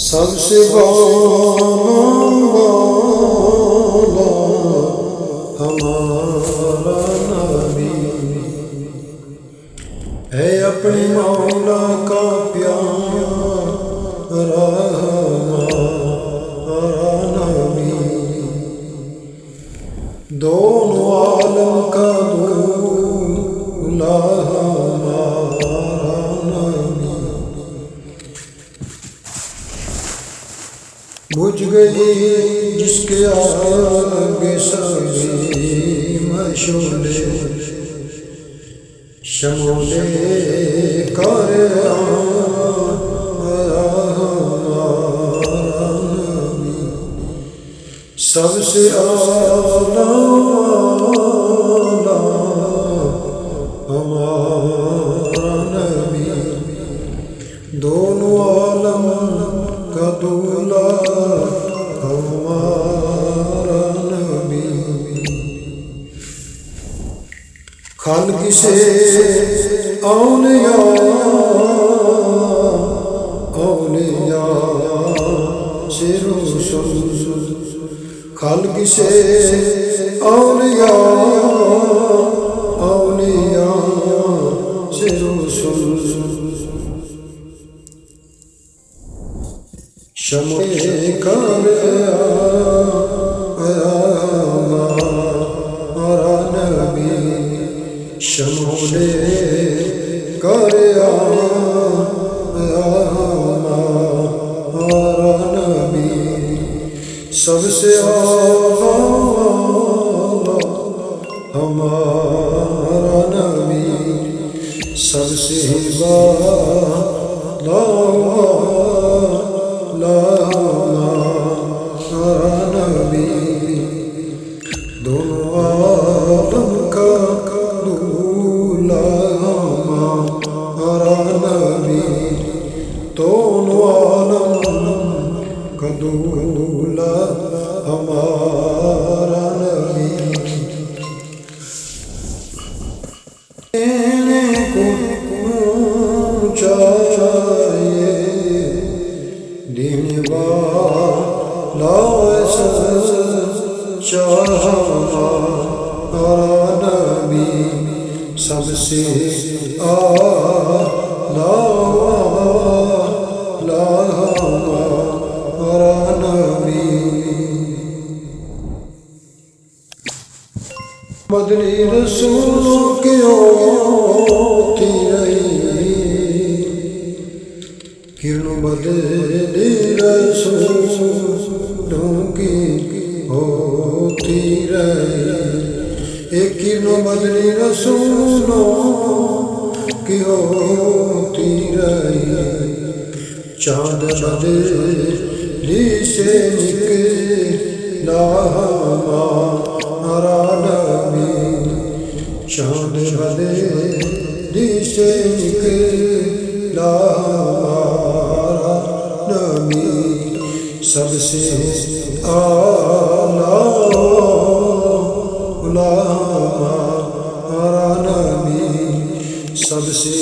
سب سے بالا ہمارا نبی ہے، اپنے مولا کا پیارا ہمارا نبی، دونوں عالم کا دولا ہمارا نبی۔ بجھ گئی جس کے آگے سبھی مشعلے، شمولے کر آیا ہمارا نبی، سب سے اعلیٰ ہمارا نبی، دونوں عالم کا دولا ہمارا نبی۔ خلق سے اولیاء سے رسول، خلق سے اولیاء سے رسول، شمع کر آیا ہمارا نبی، شمع کر آیا ہمارا نبی، سب سے اعلیٰ ہمارا نبی، سب سے بالا ہمارا نبی، دونوں عالم کا دولا ہمارا نبی، دونوں عالم کا دولا ہمارا نبی۔ دین والا سچا ہمارا نبی، سب سے اعلیٰ ہمارا نبی۔ مدنی رسولوں کی ہوتی رہی، کرنوں مدنی رسولوں کی ہوتی رہی، ایک کرنوں مدنی رسولوں کی ہوتی رہی، چاند بدلی سے نکلا ہمارا نبی، چاند بدلی سے نکلا ہمارا نبی، سب سے اعلیٰ ہمارا نبی، سب سے